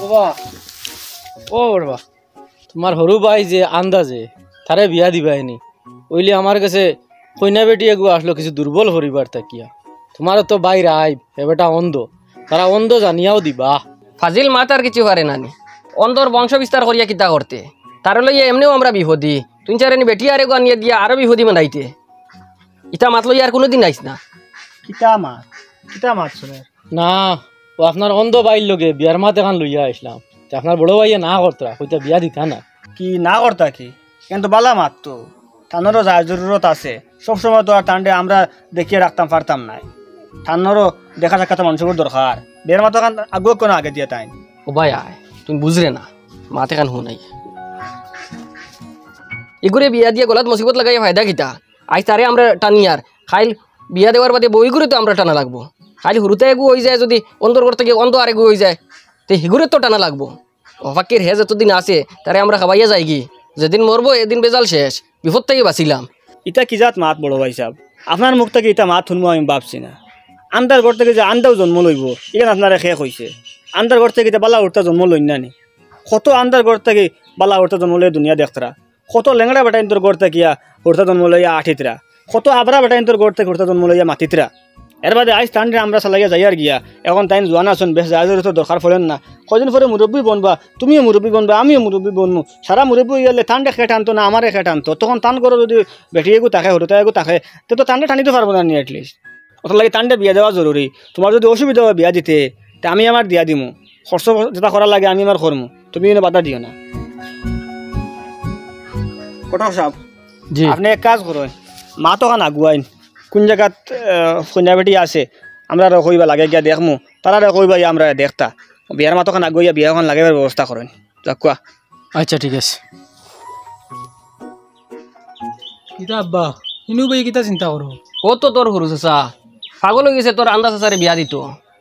ও বড়বা তোমার হরু ভাই যে আন্দাজে তারে বিয়া দিবাইনি ওইলে আমার কাছে কইনা বেটি এগু আসলো কিছু দুর্বল পরিবার তাকিয়া তোমারও তো বাইরে আইব এবেটা অন্ধ তারা অন্ধ জানিয়াও দিবা ফাজিল মাত আর কিছু পারে নানি অন্ধর বংশ বিস্তার করিয়া কিতা করতে তার লইয়া এমনিও আমরা বিহদি তুই চারেনি বেটি আরে আনিয়ে দিয়া আরো বিহদি বানাইতে ইটা মাত লইয়া আর কোনোদিন আইস না কিতা মাত শুনে না ও আপনার অন্ধ বাইর লগে বিয়ার মাত এখান লইয়া আসলাম আপনার বড় ভাইয়ে না করতা কইতা বিয়া দিতা না কি না করতা কি কিন্তু বালা মাত তো থানোরও যা জরুরত আছে সবসময় তো আর টান্ডে আমরা দেখিয়ে রাখতাম পারতাম না থানোরও দেখা সাক্ষাৎ মানুষের দরকার বের মাতো কান আগুয়া কোনো আগে দিয়ে তাই ও ভাই আয় তুমি বুঝরে না মাতে কান শুনাই এগুরে বিয়া দিয়ে গলাত মুসিবত লাগাই ফায়দা কিতা আজ তারে আমরা টানি আর খাইল বিয়া দেওয়ার বাদে বই করে তো আমরা টানা লাগবো খাইল হুরুতে এগু হয়ে যায় যদি অন্ধর করতে গিয়ে অন্ধ আর এগু হয়ে যায় তো হিগুরে তো টানা লাগবো অফাকির হে যতদিন আছে তারে আমরা খাবাইয়া যাই কি যেদিন মরবো এদিন বেজাল শেষ বিপদ থেকে বাঁচিলাম ইটা কি জাত মাত বড় ভাই সাহেব আপনার মুখ থেকে ইটা মাত শুনবো আমি ভাবছি না আন্দার ঘর থেকে যে আন্দাও জন্ম লইব এখানে আপনারা শেষ হয়েছে আন্দার ঘর থেকে বালা উঠতা জন্ম লই নানি কত আন্দার ঘর থেকে বালা উঠতা জন্ম লইয়া দুনিয়া দেখতরা কত লেংড়া বেটাইন তোর ঘর থেকে উঠতা জন্ম লইয়া আঠিতরা কত আবরা বেটাইন তোর ঘর থেকে উঠতা জন্ম লইয়া মাতিতরা এর বাদে আজ টান্ডে আমরা চালাইয়া যাইয়ার গিয়া এখন তাই জোয়ান আসুন বেশ যাদের তো দরকার ফলেন না কদিন পরে মুরব্বী বনবা তুমিও মুরব্বী বনবা আমিও মুরব্বী বনবো সারা মুরব্বী গেলে টান্ডে খেয়ে টানতো না আমারে খেয়ে টানতো তখন টান করো যদি বেটিয়েগু তাকে হরুতায়েগু তাকে তো টান্ডে টানিতে পারবো না নি এটলিস্ট ওটা লাগে টান্ডে বিয়া দেওয়া জরুরি তোমার যদি অসুবিধা হয় বিয়া দিতে তা আমি আমার দিয়া দিমু খরচ যেটা করা লাগে আমি আমার করমু তুমি এনে বাধা দিও না কটক সাহেব জি আপনি এক কাজ করো মা তো খান আগুয়াইন কোন জায়গাত কন্যা বেটি আছে আমরা কইবা লাগে গিয়া দেখমু তারা কইবা আমরা দেখতা বিয়ার মাতখান আগুয়া বিয়া এখন লাগাবার ব্যবস্থা করেন যাক কোয়া আচ্ছা ঠিক আছে কিতা আব্বা ইনু ভাই কিতা চিন্তা করো ও তো তোর হরু চাচা পাগল হয়ে গেছে তোর আন্দাজ চাচারে বিয়া দিত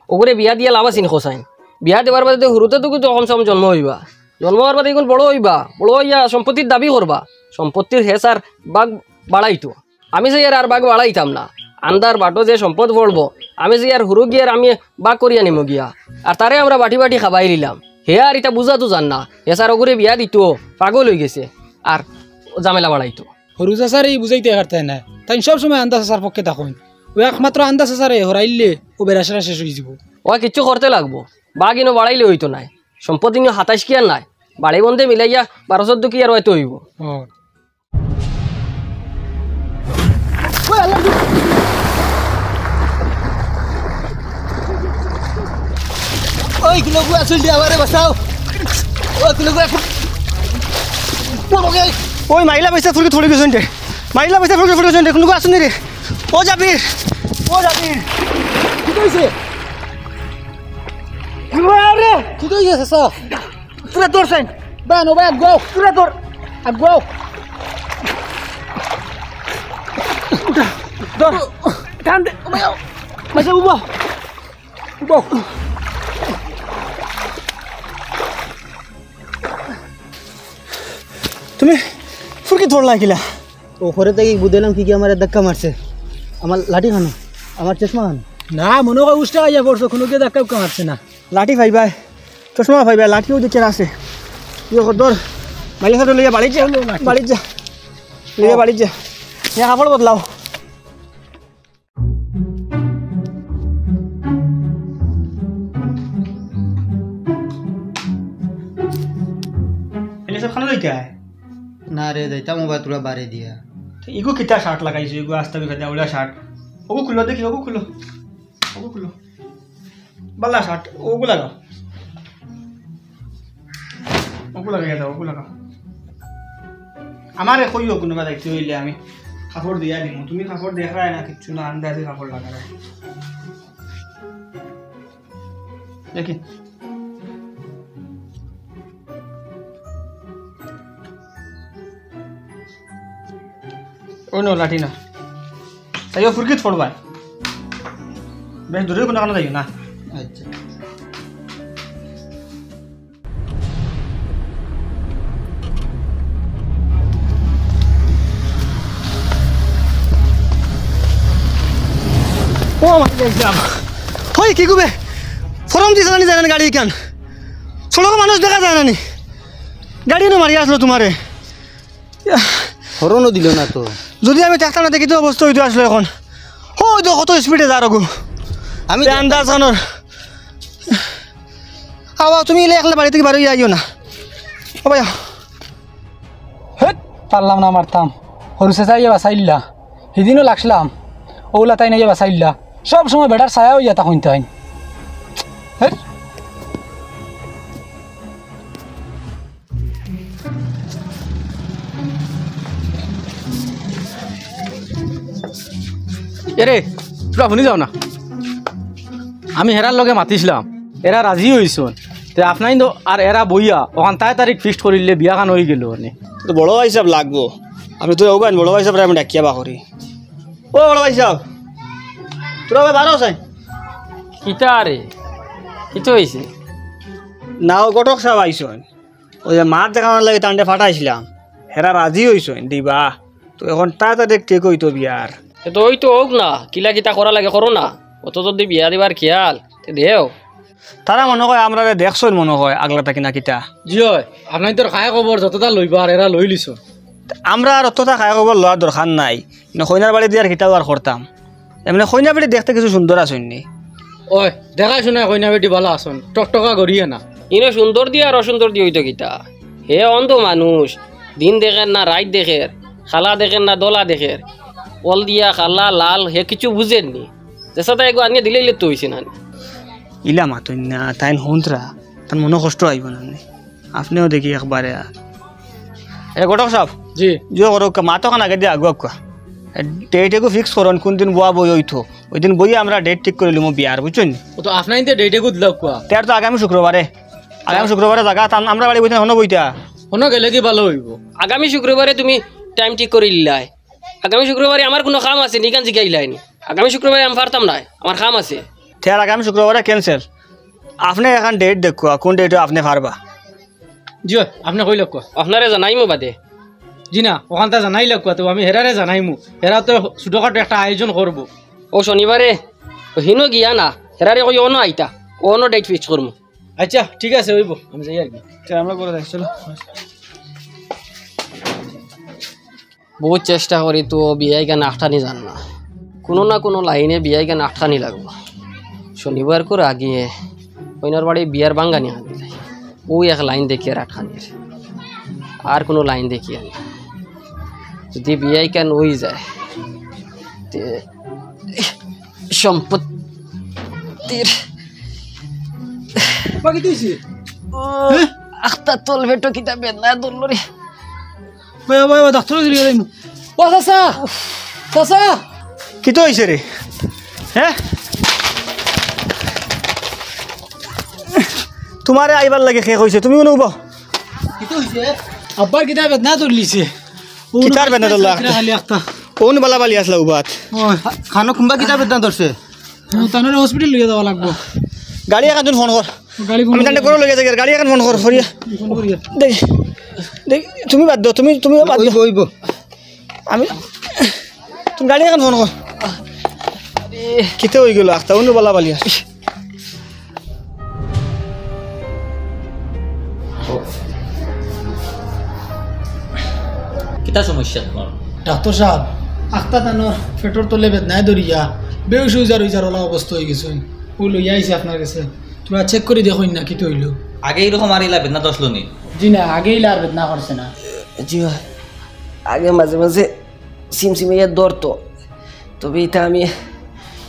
ওগুলো বিয়া দিয়া লাভ আছিন খোসাইন বিয়া দেওয়ার বাদে হরুতে তো কিন্তু কমসে কম জন্ম হইবা জন্ম হওয়ার বাদে এখন বড় হইবা বড় হইয়া সম্পত্তির দাবি করবা সম্পত্তির হেসার বাঘ বাড়াইতো আমি যে আর বাঘ বাড়াইতাম না আন্দার বাটো যে সম্পদ পড়বো আমি যে আর হুরু গিয়ার আমি বাঘ করিয়া নিমো গিয়া আর তারে আমরা বাটি বাটি খাবাই নিলাম হে আর এটা বুঝা তো জান না হেসার ওগুরে বিয়া দিত পাগল হয়ে গেছে আর ঝামেলা বাড়াইতো হরু চাচার এই বুঝাইতে পারতে না তাই সব সময় আন্দাজ চাচার পক্ষে থাকুন ও একমাত্র আন্দাজ চাচারে হরাইলে ও বেড়াসেরা শেষ হয়ে যাব ও কিচ্ছু করতে লাগবো বাঘ ইনো বাড়াইলে হইতো নাই সম্পত্তি ইনো 27 কি আর নাই বাড়ি বন্ধে মিলাইয়া 12-14 কি আর হয়তো হইব ওই কিলো গু আসল দিয়া আমারে বাঁচাও ওই কিলো গু ওই মাইলা পয়সা ফুলকে থড়ি গেছেন রে মাইলা পয়সা ফুলকে ফুলকে গেছেন রে কোনো আসুন রে ও জাবির কি কইছে আরে কি কইছে চাচা পুরা তোর সাইন বানো বাই গো পুরা তোর আগো তোর টান দে মাসে উবা তুমি ফুলকে ধরলা কিলা ও ঘরে থেকে বুঝলাম কি আমার ধাক্কা মারছে আমার লাঠি খানো আমার চশমা খানো না মনে হয় উষ্টা আইয়া পড়ছো কোনো কে ধাক্কা মারছে না লাঠি ভাইবা চশমা ভাইবা লাঠিও দেখে আছে ইয়ে দর মাইলে খাটো লইয়া বাড়ি যা লইয়া বাড়ি যা ইয়া কাপড় বদলাও এলে সব খানো লইকা না রে যাইতা মোবাইল তোরা বাড়ি দিয়া ইগো কিতা শার্ট লাগাইছো ইগো আস্তে বিখা ওলা শার্ট ওগো খুলো দেখি ওগো খুলো বালা শার্ট ওগো লাগাও ওগো লাগাও আমারে কইও কোনোবা দেখতে হইলে আমি কাপড় দিয়া দিমু তুমি কাপড় দেখায় না কিচ্ছু না আন্দাজে কাপড় লাগায় দেখি ও নো লাঠি না তাইও ফুরকিত পড়বাই বেশ দূরে কোনো কারণে যাইও না আচ্ছা ও মাই গড হই কি গুবে ফরম দিছ না জানেন গাড়ি কেন সড়ক মানুষ দেখা যায় না নি গাড়ি নো মারি আসলো তোমারে হরণও দিল না তো যদি আমি দেখতাম না দেখি তো অবস্থা হইতো আসলো এখন ওই তো কত স্পিডে যা রগো আমি আন্দাজ আনোর আওয়া তুমি এলে একলা বাড়ি থেকে বাড়ি আইও না ও ভাই হেট পারলাম না মারতাম হরুসে চাইয়া বাসাইল্লা সেদিনও লাগছিলাম ওগুলা তাই নাইয়া বাসাইল্লা সব সময় বেটার ছায়া হইয়া তখন তাই হেট এরে তোরা শুনি যাও না আমি হেরার লগে মাতিছিলাম এরা রাজি হইছন তে আপনাই তো আর এরা বইয়া ওখান তাই তারিখ ফিক্সড করিলে বিয়া খান হয়ে গেল মানে তো বড় ভাই সাহেব লাগবো আপনি তো ওবেন বড় ভাই সাহেব আমি ডাকিয়া বা করি ও বড় ভাই সাহেব তোরা ভাই বারো চাই কিতা রে কিছু হয়েছে নাও গটক সাহেব আইসন ওই যে মাছ দেখানোর লাগে তান্ডে ফাটাইছিলাম হেরা রাজি হইছন দিবা তো এখন তাড়াতাড়ি ঠিক হইতো বিয়ার তো ওই তো হোক না কিলা কিতা করা লাগে করো না অত যদি বিয়া দিবার খেয়াল দেও তারা মনে হয় আমরা দেখছন মনে হয় আগলাটা কিনা কিতা জি হয় আপনার তোর খায় খবর যতটা লইবা আর এরা লই লিছ আমরা আর অতটা খাই খবর লওয়ার দরকার নাই কইনার বাড়ি দিয়ে আর কিতাও আর করতাম এমনি কইনা বাড়ি দেখতে কিছু সুন্দর আসেননি ওই দেখা শুনে কইনা বেটি ভালো আসন টকটকা করিয়ে না ইনো সুন্দর দিয়ে আর অসুন্দর দিয়ে হইতো কিতা হে অন্ধ মানুষ দিন দেখেন না রাত দেখের খালা দেখেন না দোলা দেখের কল দিয়া খালা লাল হে কিছু বুঝেননি যেসাটা এগো আনিয়ে দিলেই তো হয়েছে না ইলা মাতন না তাই হুন্তরা তার মনে কষ্ট আইব না আপনিও দেখি একবারে এ গটক সাহেব জি যে করো মাতো খান আগে দিয়ে আগুয়া কুয়া ডেট এগো ফিক্স করুন কোন দিন বয়া বই হইতো ওই দিন বই আমরা ডেট ঠিক করে লিমো বিয়ার বুঝছেন ও তো আপনার ডেটে গুদ লাগ কোয়া তার তো আগামী শুক্রবারে জায়গা আমরা বাড়ি বইতে হনো বইতা কোনো গেলে কি ভালো হইব আগামী শুক্রবারে তুমি টাইম ঠিক করে লিলাই আগামী শুক্রবারে আমার কোনো কাম আছে নিকান জিগাইলাইনি আগামী শুক্রবারে আমি পারতাম না আমার কাম আছে তার আগামী শুক্রবারে ক্যান্সেল আপনি এখন ডেট দেখুয়া কোন ডেটে আপনি পারবা জি হয় আপনি কই লাগ কোয়া আপনারে জানাইমো বাদে জি না ওখানটা জানাই লাগ কোয়া তো আমি হেরারে জানাইমু হেরা তো ছোটখাটো একটা আয়োজন করবো ও শনিবারে হিনো গিয়া না হেরারে কই অনো আইতা অনো ডেট ফিক্স করমু আচ্ছা ঠিক আছে হইব আমি যাই আর কি আমরা করে দেখ চলো বহুত চেষ্টা করি তো বিয়াই গান আটখানি জান না কোনো না কোনো লাইনে বিয়াই গান আটখানি লাগবো শনিবার করে আগিয়ে কইনার বাড়ি বিয়ার বাঙ্গানি আনি যায় ওই এক লাইন দেখি আর আটখানির আর কোনো লাইন দেখি আনি যদি বিয়াই কেন ওই যায় তে সম্পত্তির বাকি তুইছি আখতা তল ভেটো কিতা বেদনা দললো রে ভাই ভাই ডাক্তার দিলি যাইম ও চাচা চাচা কি তো হয়েছে রে হ্যাঁ তোমারে আইবার লাগে শেষ হয়েছে তুমি অনুভ কি তো হইছে আব্বার কিতা বেদনা ধরলিছে কিতার বেদনা ধরলা? খালি একটা কোন বালা বালি আসলা উবাত খানো কুম্বা কিতা বেদনা ধরছে তানোরে হসপিটাল লইয়া যাওয়া লাগবো গাড়ি এখন ফোন কর গাড়ি আমি তান্ডে করে লগে যাই গাড়ি এখন ফোন কর হরিয়া ফোন করিয়া দেখ দেখ তুমি বাদ দাও তুমি বাদ দাও হইব আমি তুমি গাড়ি এখন ফোন কর কিতে হয়ে গেল আখতা অন্য বালা বালি আছে কিতা সমস্যা তোমার ডাক্তার সাহেব আখতা তানোর পেটর তলে বেদনায় ধরিয়া বেউস উজার ওলা অবস্থা হয়ে গেছে ও লইয়া আইছে আপনার কাছে তোরা চেক করে দেখুন না কি তো হইলো আগে এরকম আর ইলা বেদনা দশলো নি জি না আগেই লার বেদনা করছে না জি ভাই আগে মাঝে মাঝে সিমসিমাইয়া ধরতো তবে এটা আমি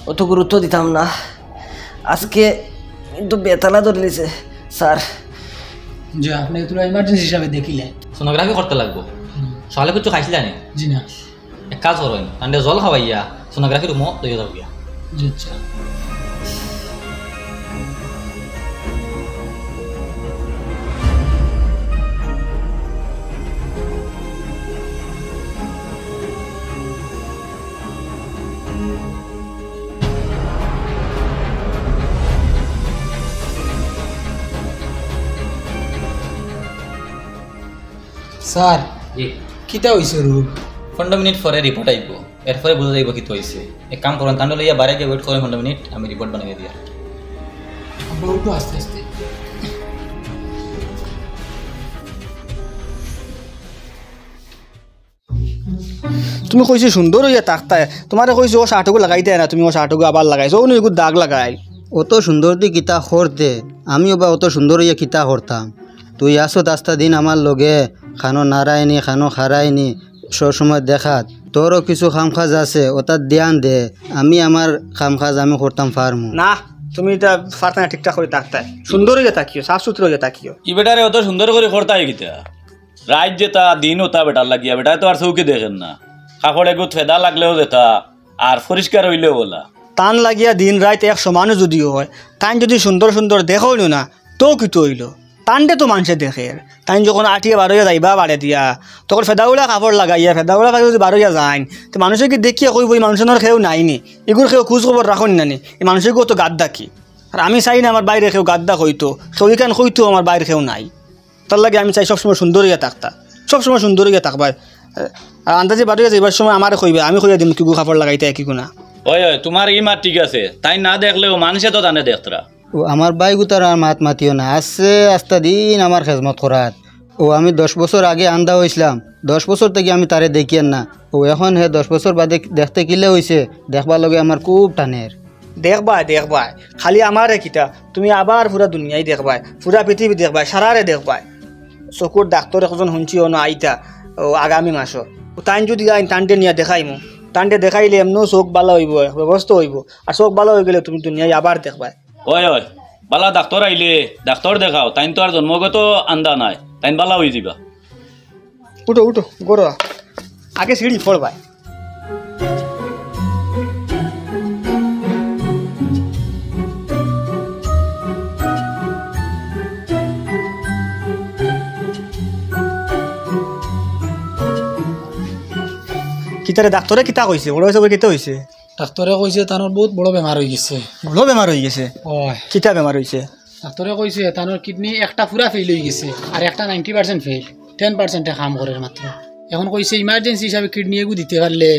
অত গুরুত্ব দিতাম না আজকে কিন্তু বেতালা ধরলিছে স্যার জি আপনি তোরা ইমার্জেন্সি হিসাবে দেখিলে সোনোগ্রাফি করতে লাগবো সকালে কিছু খাইছিলা নি জি না এক কাজ করো তান্ডে জল খাওয়াইয়া সোনোগ্রাফি রুমও লইয়া যাও গিয়া জি আচ্ছা স্যার জি কিতা হইছে রোগ 15 মিনিট পরে রিপোর্ট আইব এরপরে বোঝা যাইব কি হইছে এক কাম করুন তান্ডে লইয়া বাইরে গিয়ে ওয়েট করেন 15 মিনিট আমি রিপোর্ট বানাই দিয়া আমরা উঠো আস্তে আস্তে তুমি কইছি সুন্দর হইয়া তাকতাই তোমারে কইছি ও শার্টগু লাগাইতে না তুমি ও শার্টগু আবার লাগাইছো ও এগু দাগ লাগাই অত সুন্দর দি কিতা করতে আমিও বা অত সুন্দর হইয়া কিতা করতাম তুই আসো দাস্তা দিন আমার লগে খানো নারায়নি খানো খারাইনি সবসময় দেখাত তোরও কিছু খাম কাজ আছে ওটার ধ্যান দে আমি আমার খাম কাজ আমি করতাম পারমু না তুমি এটা ফারতা না ঠিকঠাক করে তাকতাই সুন্দর হইয়া তাকিও সাফ সুতরা হইয়া তাকিও ই বেটারে অত সুন্দর করে করতাই কিতা রাত যেতা দিন হতা বেটার লাগিয়া বেটা তো আর চৌকে দেখেন না কাপড় এগুত ফেদা লাগলেও যেতা আর পরিষ্কার হইলেও বলা টান লাগিয়া দিন রাত এক সমানও যদিও হয় তাই যদি সুন্দর সুন্দর দেখো না তো কিতো হইল টানতে তো মানুষে দেখে তাই যখন আটিয়া বারোয়া যাইবা বাড়ে দিয়া তখন ফেদাউলা কাপড় লাগাইয়া ফেদাউলা কাপড় যদি বারোয়া যায় তো মানুষে কি দেখিয়া কইব এই মানুষের খেয়েও নাইনি এগুলো খেয়েও খোঁজ খবর রাখুন নানি এই মানুষকে তো গাদ্দা কি আর আমি চাই না আমার বাইরে খেয়েও গাদ্দা হইতো সেইখান হইতো আমার বাইরে খেয়েও নাই তার লাগে আমি চাই সবসময় সুন্দর হইয়া থাকতা সবসময় সুন্দর হইয়া থাকবা আর আন্দাজে বারোয়া যাইবার সময় আমার কইবে আমি কইয়া দিম কি কাপড় লাগাইতে কি না ওই ওই তোমার ই মাত ঠিক আছে তাই না দেখলেও মানুষে তো জানে দেখতরা ও আমার বাই গুতার আর মাত মাতিও না আসছে আস্তা দিন আমার খেজমত করাত ও আমি 10 বছর আগে আন্দা হয়েছিলাম 10 বছর থেকে আমি তারে দেখিয়েন না ও এখন 10 বছর বাদে দেখতে কিলে হয়েছে দেখবার লগে আমার খুব টানের দেখবা দেখবা খালি আমারে কিতা তুমি আবার পুরা দুনিয়ায় দেখবাই পুরা পৃথিবী দেখবাই সারারে দেখবাই চকুর ডাক্তার এখন শুনছিও না আইতা ও আগামী মাসও তাই যদি আইন টানটে নিয়ে দেখাইমু টানটে দেখাইলে এমনও চোখ ভালো হইব ব্যবস্থা হইব আর চোখ ভালো হয়ে গেলে তুমি দুনিয়ায় আবার দেখবাই ওই ওই বালা ডাক্তার আইলে ডাক্তার দেখাও তাই তো আর জন্মগত আন্দা নাই তাই বালা হয়ে যাবা উঠো উঠো গড় আগে সিঁড়ি পড়বাই কিতারে ডাক্তারে কিতা কইছে বড় হইছে কিতা হইছে ডাক্তরে কইছে তানোর বহুত বড় বেমার হয়ে গেছে বড় বেমার হয়ে গেছে ওই কিতা বেমার হইছে ডাক্তরে কইছে তানোর কিডনি একটা পুরা ফেল হয়ে গেছে আর একটা 90% ফেল 10% কাম করে মাত্র এখন কইছে ইমার্জেন্সি হিসাবে কিডনি এগু দিতে পারলে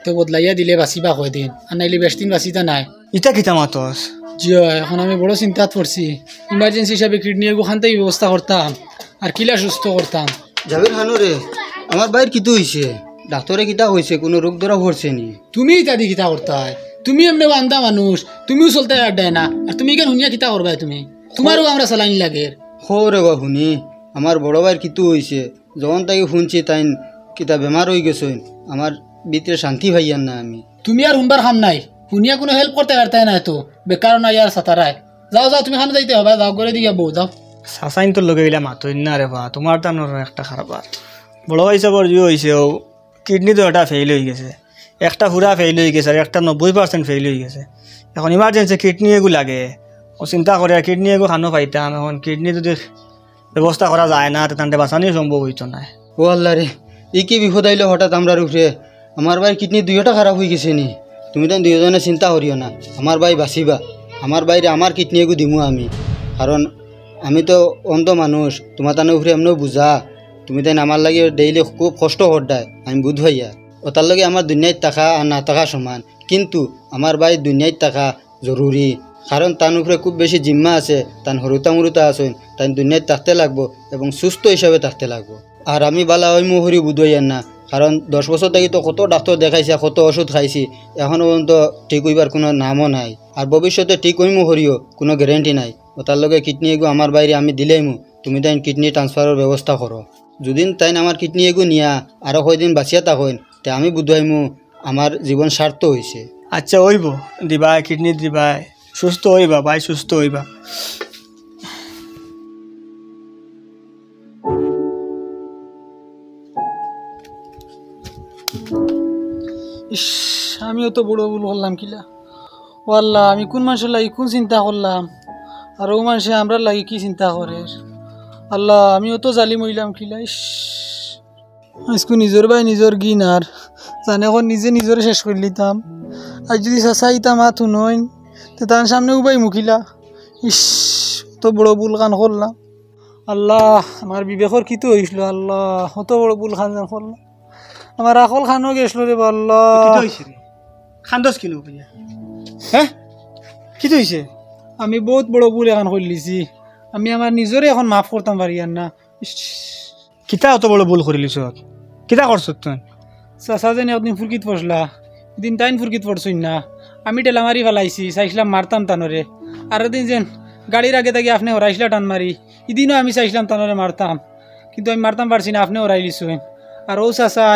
তো বদলাইয়া দিলে বাঁচিবা কয় দিন আর নাইলে বেশ দিন বাঁচিতা নাই ইটা কিতা মাতস জিও এখন আমি বড় চিন্তাত পড়ছি ইমার্জেন্সি হিসাবে কিডনি এগু খানতেই ব্যবস্থা করতাম আর কিলা সুস্থ করতাম জাবির খানো রে আমার বাইর কিতো হইছে ডাক্তারে কিতা হইছে কোনো রোগ ধরা পড়ছে নি তুমি ইত্যাদি কিতা করতে হয় তুমি এমনি বান্ধা মানুষ তুমিও চলতে আড্ডায় না আর তুমি কেন শুনিয়া কিতা করবাই তুমি তোমারও আমরা চালাইন লাগে রে বা শুনি আমার বড় ভাইয়ের কিতো হইছে যখন তাকে শুনছি তাই কিতা বেমার হয়ে গেছে আমার ভিতরে শান্তি ভাইয়ান না আমি তুমি আর শুনবার খাম নাই শুনিয়া কোনো হেল্প করতে পারতাই না তো বেকার না ইয়ার সাতারায় যাও যাও তুমি খানো যাইতে হবে যাও করে দিয়ে বউ যাও সাসাইন তো লগে গেলে মাতই না রে বা তোমার টানোর একটা খারাপ আর বড় হিসাবর যে হয়েছে ও কিডনি তো এটা ফেল হয়ে গেছে একটা পুরা ফেল হয়ে গেছে আর একটা 90% ফেল হয়ে গেছে এখন ইমার্জেন্সি কিডনি এগু লাগে ও চিন্তা করে আর কিডনি এগু খানো পাইতাম এখন কিডনি যদি ব্যবস্থা করা যায় না তাহলে বাঁচানোই সম্ভব হইতো না ও আল্লাহ রে এই কি বিপদ আইলো হঠাৎ আমরা উপরে আমার ভাই কিডনি দুইটা খারাপ হয়ে গেছে নি তুমি তো দুইজনে চিন্তা করিও না আমার ভাই বাঁচিবা আমার বাইরে আমার কিডনি এগু দিমু আমি কারণ আমি তো অন্ধ মানুষ তোমার তার উপরে এমনও বুঝা তুমি তাই আমার লাগে ডেইলি খুব কষ্ট করদায় আমি বুধ ভাইয়া ও তার লগে আমার দুনিয়ায় টাকা আর না টাকা সমান কিন্তু আমার ভাই দুনিয়ায় টাকা জরুরি কারণ তার উপরে খুব বেশি জিম্মা আছে তার হরুতা মুরুতা আছেন তাই দুনিয়ায় থাকতে লাগবো এবং সুস্থ হিসাবে থাকতে লাগবো আর আমি বালা ওই মুহুরি বুধ হইয়ার না কারণ 10 বছর থেকে তো কত ডাক্তার দেখাইছে কত ওষুধ খাইছি এখনও পর্যন্ত ঠিক হইবার কোনো নামও নাই আর ভবিষ্যতে ঠিক হইমু হরিও কোনো গ্যারেন্টি নাই ও তার লগে কিডনি এগু আমার বাইরে আমি দিলেইমু তুমি তাই কিডনি ট্রান্সফারের ব্যবস্থা করো যদি তাই আমার কিডনি এগু নিয়া আরও কয়দিন বাঁচিয়া থাকেন তে আমি বুঝাইমু আমার জীবন স্বার্থ হয়েছে আচ্ছা হইব দিবা কিডনি দিবা সুস্থ হইবা ভাই সুস্থ হইবা ইস আমিও তো বড় ভুল করলাম কিলা ও আল্লাহ আমি কোন মানুষের লাগি কোন চিন্তা করলাম আর ও মানুষে আমরা লাগি কি চিন্তা করে আল্লাহ আমিও তো জালিম হইলাম কিলা ইস আজকে নিজের ভাই নিজের গিন আর জানে এখন নিজে নিজের শেষ করে লিতাম আর যদি চাচাইতাম হাত নইন তো তার সামনে উবাই মুখিলা ইস তো বড় ভুল কান করলাম আল্লাহ আমার বিবেকর কি তো হয়েছিল আল্লাহ অত বড় ভুল খান করলাম আমার আকল খানও গেছিল রে আল্লাহ খান্দস কিলো হ্যাঁ কি হয়েছে আমি বহুত বড় ভুল এখন করলিছি আমি আমার নিজরে এখন মাফ করতাম পারি আর না কিতা অত বড় ভুল করিলিস কিতা করছ তুই চাচা যেন একদিন ফুরকিত পড়লা, এদিন তাইন ফুরকিত পড়ছই না, আমি টেলা মারি ফেলাইছি, চাইছিলাম মারতাম তানরে। আর এদিন যেন গাড়ির আগে থাকি আপনি হরাইছিলা টান মারি, এদিনও আমি চাইছিলাম তানরে মারতাম, কিন্তু আমি মারতাম পারছি না, আপনি হরাই লিছুন। আর ও চাচা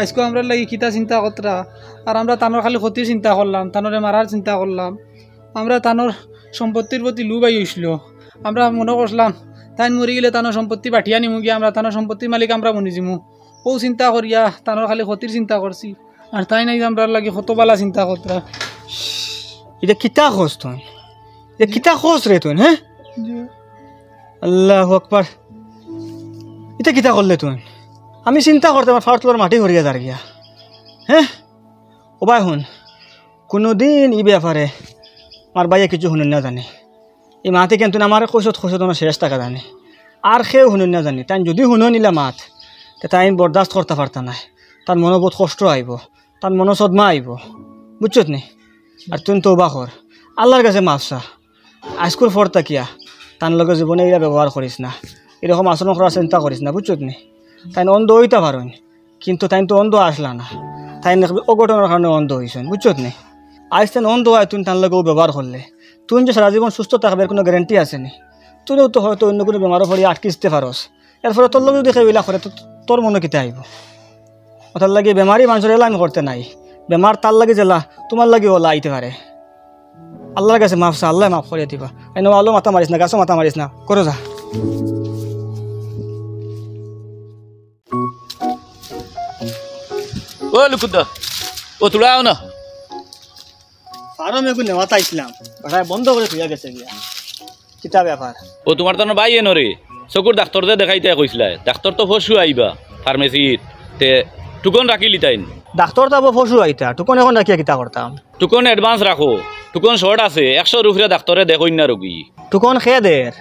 আজকে আমরা লাগি কিতা চিন্তা করতরা, আর আমরা তানোর খালি ক্ষতির চিন্তা করলাম, তানোরে মারার চিন্তা করলাম। আমরা তানোর সম্পত্তির প্রতি লুব আইছিল, আমরা মনে করলাম তাই মরি গেলে তানোর সম্পত্তি পাঠিয়ে নিমু গিয়া, আমরা তানোর সম্পত্তির মালিক আমরা বনি যামু। ও চিন্তা করিয়া তানোর খালি ক্ষতির চিন্তা করছি, আর তাই নাই আমরা লাগি কতবালা চিন্তা করতরা। এটা কিতা খোঁজ তুই, এটা কিতা খোঁজ রে তুই? হ্যাঁ, আল্লাহু আকবার, এটা কিতা করলে তুই? আমি চিন্তা করতে আমার ফার্টলোর মাটি হরিয়া দাঁড় গিয়া। হ্যাঁ ও ভাই শুন, কোনোদিন ই ব্যাপারে আমার বাইয়ে কিছু শুনুন না জানে, এই মাতে কিন্তু আমার কৈশত আমার শেষ টাকা জানে, আর সেও শুনুন না জানি। তাই যদি শুনো নিলা মাত, তাই বরদাস্ত করতে পারতা নাই, তার মনে বহুত কষ্ট আইব, তার মনে সদমা আইব, বুঝছত নি? আর তুই তো অবাক হর, আল্লাহর কাছে মাফসা আজকুর ফরতা কিয়া তার লগে জীবনে এরা ব্যবহার করিস না, এরকম আচরণ করার চিন্তা করিস না, বুঝছত নি? তাই অন্ধ হইতে পারেন, কিন্তু তাই তো অন্ধ আসলা না, তাই অঘটনের কারণে অন্ধ হয়েছেন, বুঝছত নি? আজ তেন অন্ধ হয় তুই তার লগেও ব্যবহার করলে, তুই যে সারা জীবন সুস্থ থাকবে কোনো গ্যারেন্টি আছে নি? তুইও তো হয়তো অন্য কোনো বেমারও পড়ি আটকিতে পারস, এরপরে তোর লগে দেখে ওইলা করে তোর মনে কিতে আইব? ওটার লাগে বেমারি মানুষের এলা আমি করতে নাই, বেমার তার লাগে জেলা তোমার লাগে ওলা আইতে পারে। আল্লাহর কাছে মাফসা, আল্লাহ মাফ করিয়া দিবা। এনে আলো মাথা মারিস না, গাছও মাথা মারিস না, করো যা। ও লুকুদা, ও তোরা আও না। ফার্ম এখন নেওয়া চাইছিলাম, বাসায় বন্ধ করে থুইয়া গেছে গিয়া, কিতা ব্যাপার? ও তোমার তো ভাই এনো রে, চকুর ডাক্তার যে দেখাইতে কইছিলা, ডাক্তার তো ফসু আইবা ফার্মেসিত, তে টুকন রাখিলি তাইন? ডাক্তার তো ফসু আইতা, টুকন এখন রাখিয়া কিতা করতাম? টুকন অ্যাডভান্স রাখো, টুকন শর্ট আছে, 100 উপরে ডাক্তারে দেখুন না রোগী। টুকন খেয়ে দের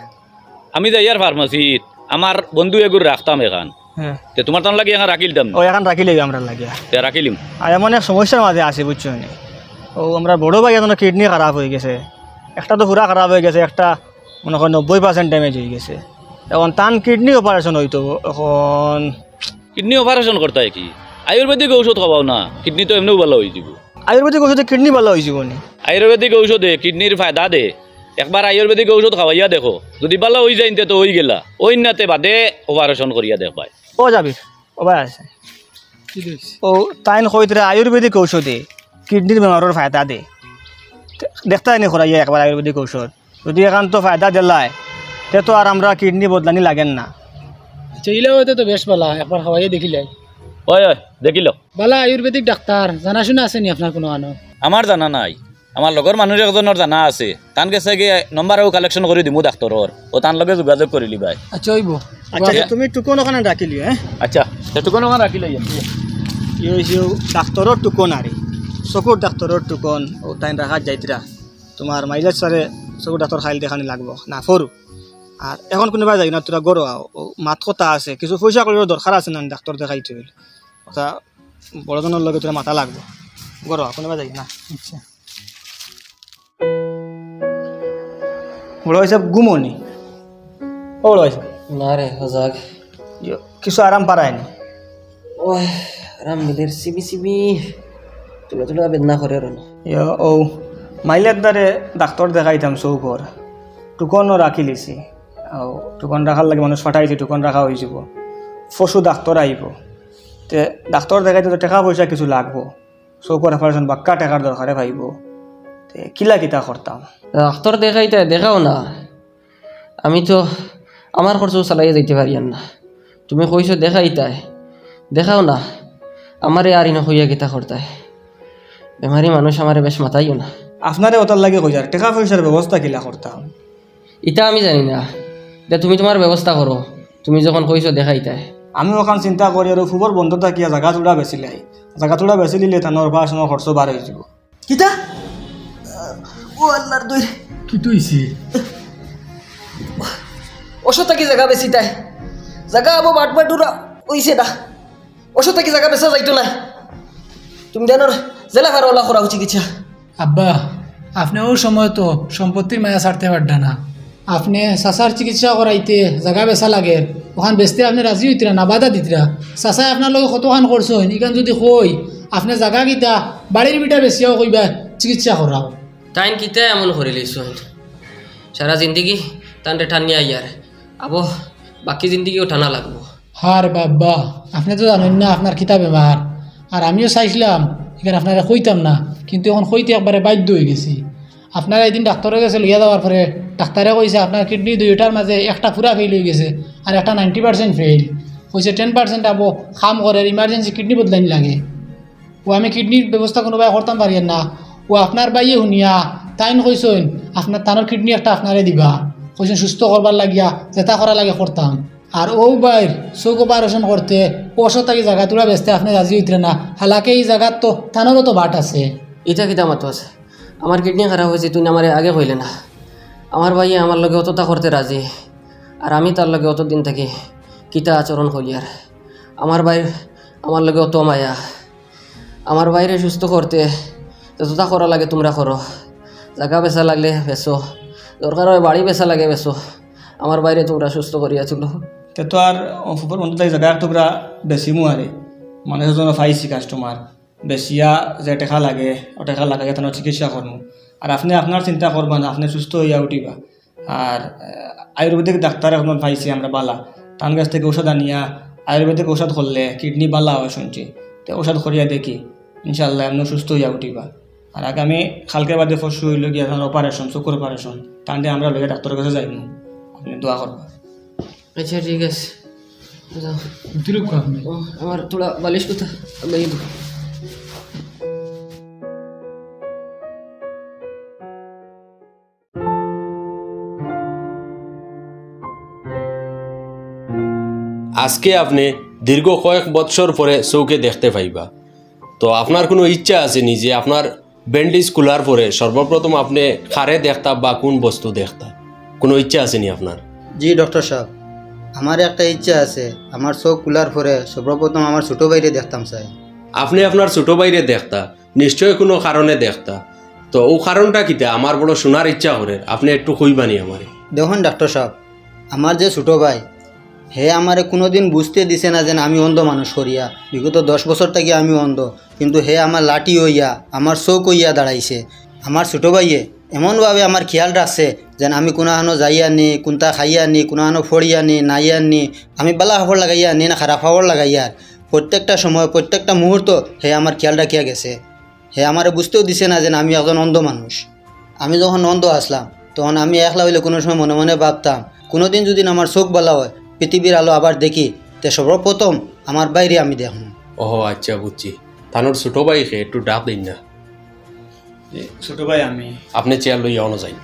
আমি যাই আর ফার্মাসিত, আমার বন্ধু এগুর রাখতাম এখান, হ্যাঁ, তে তোমার তো লাগে এখন রাখিলতাম না, ও এখন রাখিলে আমরা লাগিয়া। তে রাখিলিম। আর এমন এক সমস্যার মাঝে আছে, বুঝছো নি? ও আমরা বড় ভাই এখন কিডনি খারাপ হয়ে গেছে, একটা তো পুরা খারাপ হয়ে গেছে, একটা মনে হয় 90% ড্যামেজ হয়ে গেছে। এখন তান কিডনি অপারেশন হইতো, এখন কিডনি অপারেশন করতে হয় কি? আয়ুর্বেদিক ঔষধ খাওয়াও না, কিডনি তো এমনিও ভালো হয়ে যাব। আয়ুর্বেদিক ওষুধে কিডনি ভালো হয়ে যাব নি? আয়ুর্বেদিক ঔষধে কিডনির ফায়দা দে, একবার আয়ুর্বেদিক ঔষধ খাওয়াইয়া দেখো, যদি ভালো হয়ে যায় তো হয়ে গেলা, ওই নাতে বাদে অপারেশন করিয়া দেখ ভাই। ও যাবি ও ভাই আছে ও তাইন কইতরে আয়ুর্বেদিক ঔষধে কিডনির বেমারের ফায়দা দে, দেখতে নি করাইয়া একবার আয়ুর্বেদিক ঔষধ, যদি একান্ত ফায়দা দিলায় তে তো আর আমরা কিডনি বদলানি লাগেন না। চাইলে হয়তো তো বেশ বালা, একবার খাওয়াইয়ে দেখিলে। ওই ওই দেখিল বালা আয়ুর্বেদিক ডাক্তার জানাশোনা আছে নি আপনার কোনো আনো? আমার জানা নাই, আমার লগর মানুষ একজনের জানা আছে, তান কাছে গিয়ে নম্বরও কালেকশন করে দিমু ডাক্তরর, ও তান লগে যোগাযোগ করিলি ভাই। আচ্ছা হইব। আচ্ছা তুমি টুকন ওখানে রাখিলি? হ্যাঁ আচ্ছা, সেটুকু আমার রাখি লই। এই হইছে ডাক্তরের টুকন, আরে চকুর ডাক্তরের টুকন, ও তাইন রাখাত যাইতরা তোমার মাইলেজ সারে চকুর ডাক্তার খাইল দেখানি লাগবো না ফরু। আর এখন কোনোবা যাই না তোরা গরো মাত কথা আছে, কিছু পয়সা করির দরকার আছে না ডাক্তার দেখাইতে হইলে, কথা বড়জনের লগে তোরা মাথা লাগবো, গরো কোনোবা যাই না। আচ্ছা বড় হিসাব ঘুমনি? ও বড় হিসাব না রে হজাক, কিছু আরাম পারায়নি? ওই আরাম মিলের সিবি সিবি তুলে তুলে বেদনা করে আর ও মাইলের দ্বারে ডাক্তার দেখাইতাম চৌকর, টুকনও রাখি লিছি, টুকন রাখার লাগে মানুষ ফাটাইছে, টুকন রাখা হয়ে যাব, পশু ডাক্তার আইব, তে ডাক্তার দেখাইতে তো টাকা পয়সা কিছু লাগবো, চৌকর অপারেশন বাক্কা টাকার দরকারে ভাইব, তে কিলা কিতা করতাম? ডাক্তার দেখাইতে দেখাও না, আমি তো আমার খরচ চালাইয়া যাইতে পারি না, তুমি কইছো দেখাইতাই, দেখাও না, আমারে আর ইনো হইয়া গীতা করতাই, বেমারি মানুষ আমারে বেশ মাতাইও না। আপনারে ওটার লাগে কই আর টাকা পয়সার ব্যবস্থা কিলা করতাম? ইটা আমি জানি না, যে তুমি তোমার ব্যবস্থা করো, তুমি যখন কইছো দেখাইতাই। আমি ওখান চিন্তা করি আর ফুবর বন্ধ থাকিয়া জাগা চুড়া বেশি লাই, জাগা চুড়া বেশি দিলে তানোর অপারেশনের খরচ বার হয়ে যাব। কিতা ও আল্লাহর দই কি তুইছি ওষুধ থাকি জায়গা বেশি তাই জায়গা আবো বাটবার ডুরা ওইছে না, ওষুধ থাকি জায়গা বেচা যাইতো না, তুমি জানো জেলা ফারওয়ালা করা উচিত চিকিৎসা। আব্বা আপনি ওই সময় তো সম্পত্তির মায়া ছাড়তে পারডা না, আপনি চাচার চিকিৎসা করাইতে জায়গা বেচা লাগে ওখান বেচতে আপনি রাজি হইতরা না বাধা দিতরা চাচাই আপনার লগে কতখান করছেন ইখান যদি কই আপনি জায়গা কিতা বাড়ির বিটা বেশিও কইবা চিকিৎসা করাও তাইন কিতা এমন করে লইছুন সারা জিন্দগি তানরে টানিয়া ইয়ার আবো বাকি জিন্দগিও টানা লাগবো। হার বাবা আপনি তো জানেন না আপনার কিতা বেমার আর আমিও চাইছিলাম এখানে আপনারা কইতাম না কিন্তু এখন কইতে একবারে বাধ্য হয়ে গেছি। আপনারা এদিন ডাক্তারের কাছে লইয়া যাওয়ার পরে ডাক্তারে কইছে আপনার কিডনি দুইটার মাঝে একটা পুরা ফেল হয়ে গেছে আর একটা 90% ফেল কইছে 10% আবো কাম করে ইমার্জেন্সি কিডনি বদলানি লাগে ও আমি কিডনির ব্যবস্থা কোনোভাবে করতাম পারি না ও আপনার বাইয়ে শুনিয়া তাইন কইছেন আপনার তানোর কিডনি একটা আপনারে দিবা কইছেন সুস্থ করবার লাগিয়া যেটা করা লাগে করতাম আর ও বাইর চোখ অপারেশন করতে পয়সা থাকি জায়গা তোলা বেচতে আপনি রাজি হইতে না হালাকে এই জায়গার তো তানোরও তো বাট আছে। ইটা কিতা মাতো আছে আমার কিডনি খারাপ হয়েছে তুই আমার আগে কইলে না আমার ভাইয়ে আমার লগে অতটা করতে রাজি আর আমি তার লগে অতদিন থাকি কিতা আচরণ করি আর আমার ভাইয়ের আমার লগে অত মায়া আমার বাইরে সুস্থ করতে যতটা করা লাগে তোমরা করো জায়গা বেচা লাগলে বেচো দরকার হয় বাড়ি বেচা লাগে বেচো আমার বাইরে তোমরা সুস্থ করিয়াছিল তে তো আর ফুফর বন্ধু তাই জায়গা তোমরা বেশি মুহারে মানুষের জন্য পাইছি কাস্টমার বেশিয়া যে টেকা লাগে ও টেকা লাগে তেন চিকিৎসা করবো আর আপনি আপনার চিন্তা করবা না আপনি সুস্থ হইয়া উঠিবা আর আয়ুর্বেদিক ডাক্তার এখন পাইছি আমরা বালা তার কাছ থেকে ঔষধ আনিয়া আয়ুর্বেদিক ঔষধ করলে কিডনি বালা হয় শুনছি তো ঔষধ করিয়া দেখি ইনশাল্লাহ এমনি সুস্থ হইয়া উঠিবা আর আগামী কালকে বাদে পরশু হইল গিয়া অপারেশন চকুর অপারেশন তার দিয়ে আমরা লইয়া ডাক্তারের কাছে যাইব আপনি দোয়া করবা। আচ্ছা ঠিক আছে যাও। বুঝলুক আপনি আমার থোড়া বালিশ কোথা লইয়ে দেবো আজকে আপনি দীর্ঘ কয়েক বৎসর পরে চৌকে দেখতে পাইবা তো আপনার কোনো ইচ্ছা আছে নি যে আপনার ব্যান্ডেজ খোলার পরে সর্বপ্রথম আপনি খারে দেখতা বা কোন বস্তু দেখতা কোনো ইচ্ছা আছে নি আপনার? জি ডক্টর সাহেব আমার একটা ইচ্ছা আছে আমার চোখ খোলার পরে সর্বপ্রথম আমার ছোটো বাইরে দেখতাম চাই। আপনি আপনার ছোটো বাইরে দেখতা নিশ্চয় কোনো কারণে দেখতা তো ও কারণটা কিতা আমার বড় শোনার ইচ্ছা করে আপনি একটু কইবানি আমারে। দেখুন ডাক্তার সাহেব আমার যে ছোটো ভাই হে আমারে কোনোদিন বুঝতে দিছে না যে আমি অন্ধ মানুষ করিয়া বিগত 10 বছর থেকে আমি অন্ধ কিন্তু হে আমার লাঠি হইয়া আমার চোখ হইয়া দাঁড়াইছে। আমার ছোটো ভাইয়ে এমনভাবে আমার খেয়াল রাখছে যেন আমি কোনোখানো যাইয়া নি কোনটা খাইয়া নি কোনোখানো ফড়িয়া নি নাইয়া নি আমি বালা খাবার লাগাইয়া নি না খারাপ খাবার লাগাইয়ার প্রত্যেকটা সময় প্রত্যেকটা মুহূর্ত হে আমার খেয়াল রাখিয়া গেছে। হে আমারে বুঝতেও দিছে না যে আমি একজন অন্ধ মানুষ। আমি যখন অন্ধ আসলাম তখন আমি একলা হইলে কোনো সময় মনে মনে ভাবতাম কোনোদিন যদি আমার চোখ বালা হয় পৃথিবীর আলো আবার দেখি তে সর্বপ্রথম আমার বাইরে আমি দেখব। ও আচ্ছা বুঝছি তানোর ছোটো ভাইকে একটু ডাক দিন না। ছোট ভাই আমি আপনি চেয়ার লইয়া অন যাই।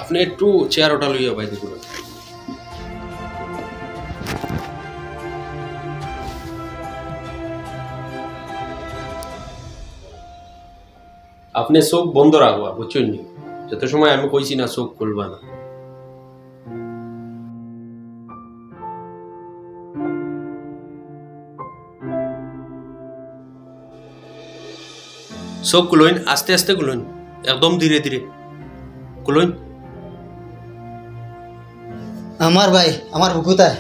আপনি একটু চেয়ার ওটা লইয়া বাইরে করুন। আপনি চোখ বন্ধ রাখবা বুঝছেন নি যত সময় আমি কইছি না চোখ খুলবা না। চোখ খুলইন আস্তে আস্তে খুলইন একদম ধীরে ধীরে খুলইন। আমার ভাই আমার বুকুতায়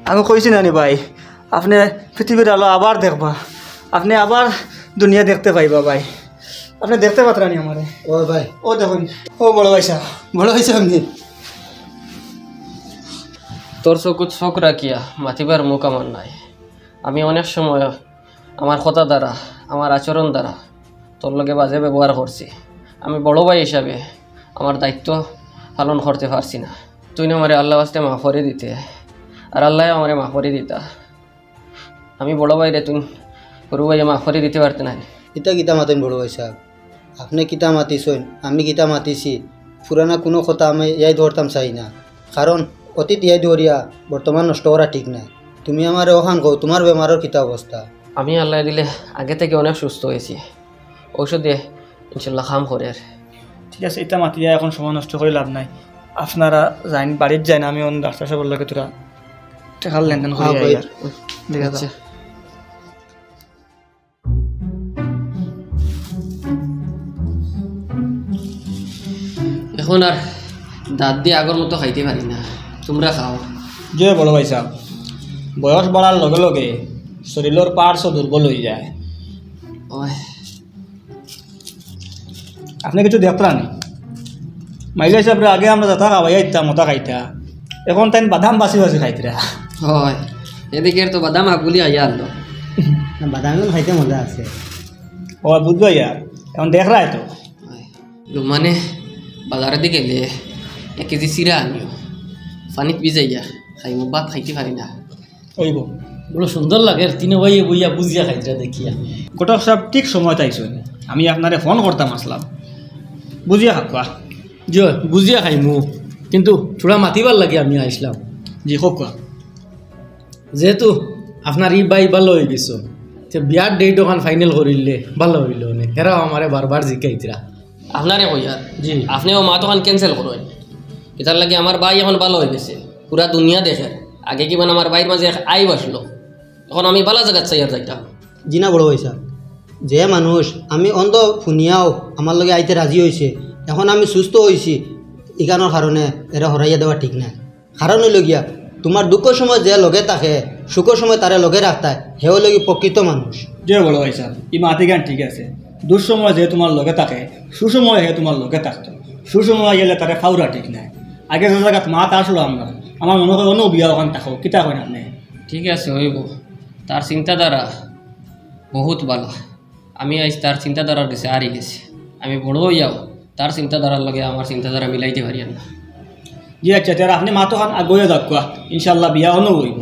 আমি কইছি নানি ভাই আপনি পৃথিবীর আলো আবার দেখবা আপনি আবার দুনিয়া দেখতে পাইবা ভাই আপনি দেখতে পাত্রানি আমারে। ও ভাই ও দেখুন ও বড় ভাই সাহেব বড় হয়েছে আপনি তোর চোখ রাখিয়া মাতিবার মুখ আমার নাই। আমি অনেক সময় আমার কথা দ্বারা আমার আচরণ দ্বারা তোর লগে বাজে ব্যবহার করছি। আমি বড় ভাই হিসাবে আমার দায়িত্ব পালন করতে পারছি না। তুই না আমারে আল্লাহ আস্তে মাফ করে দিতে আর আল্লাহ আমারে মাফ করে দিতা। আমি বড় ভাই রে তুই সরু ভাইয়া মাফ করে দিতে পারতে না। কিতা কিতা মাতেন বড় ভাই সাহেব আপনি কিতা মাতিছেন আমি কিতা মাতিছি পুরানা কোনো কথা আমি ইয়াই ধরতাম চাই না কারণ অতীত ইয়াই ধরিয়া বর্তমান নষ্ট করা ঠিক না। তুমি আমার ওখান কো তোমার বেমারের কিতা অবস্থা? আমি আল্লাহ দিলে আগে থেকে অনেক সুস্থ হয়েছি ঔষধ দিয়ে ইনশাল্লাহ খাম করে। ঠিক আছে এটা মাতিয়া এখন সময় নষ্ট করে লাভ নাই আপনারা যাইন বাড়ির যাইন আমি ডাক্তার সাহেবের লগে তোরা টাকার লেনদেন করে আচ্ছা এখন আর দাঁত দিয়ে আগর মতো খাইতে পারি না, তোমরা খাও। যে বড় ভাই সাহেব, বয়স বাড়ার লগে লগে শরীরের পার্টসও দুর্বল হয়ে যায়। ওই আপনি কিছু দেখতেন মাইলে হিসাবে আগে আমরা যথা খাওয়াই আইতাম মতা খাইতা, এখন তাই বাদাম বাসি বাসি খাইতরা। হয় এদিকে তো বাদাম আগুলি আইয়া আনলো। বাদাম খাইতে মজা আছে। ও বুঝবো ইয়ার, এখন দেখ রায় তো মানে বাজারের দিকে গেলে 1 কেজি চিরা আনিও, পানিত ভিজাইয়া খাইমু, ভাত খাইতে পারি না। ওইব বড় সুন্দর লাগে তিনে ভাইয়ে বইয়া বুঝিয়া খাইতরা দেখিয়া। গোটক সব ঠিক সময় তাইছো, আমি আপনারে ফোন করতাম আসলাম বুঝিয়া খাকুয়া। যে বুঝিয়া খাইমু, কিন্তু থোড়া মাতিবার লাগে আমি আইসলাম। জি খোকা, যেহেতু আপনার ই বাই ভালো হয়ে গেছো, বিয়ার ডেট ওখান ফাইনাল করিলে ভালো হইল নে, হেরাও আমারে বারবার জিকাইতরা। আপনারে কইয়ার জি আপনিও মা তখন ক্যান্সেল করবেন, এটার লাগে আমার ভাই এখন ভালো হয়ে গেছে, পুরা দুনিয়া দেখে। আগে কি মানে আমার ভাইয়ের মাঝে আই বসলো, এখন আমি ভালো জায়গা চাই আর যাইতাম। জি না বড় পয়সা, যে মানুষ আমি অন্ধ শুনিয়াও আমার লগে আইতে রাজি হয়েছে, এখন আমি সুস্থ হয়েছি, ইকানোর কারণে এরা হরাইয়া দেওয়া ঠিক নাই। কারণ হইল গিয়া তোমার দুঃখের সময় যে লগে থাকে, সুখের সময় তারা লগে রাখতায়, হেও লগে প্রকৃত মানুষ। যে বড় ভাই সাহেব, ই মাতি গান ঠিক আছে, দুঃসময় যে তোমার লগে থাকে, সুসময় হে তোমার লগে থাকতো, সুসময় গেলে তারা ফাউরা ঠিক নাই। আগে যে জায়গাত মাত আসলো আমরা, আমার মনে হয় অন্য বিয়া ওখান থাকো, কিতা হয় না আপনি? ঠিক আছে হইব, তার চিন্তাধারা বহুত ভালো। আমি আজ তার চিন্তাধারার কাছে হারি গেছি, আমি বড় হইয়াও তার চিন্তাধারার লগে আমার চিন্তাধারা মিলাইতে পারি না। জি আচ্ছা, তাহলে আপনি মাতো খান আগে যাক, ইনশাল্লাহ বিয়া অন্য হইব।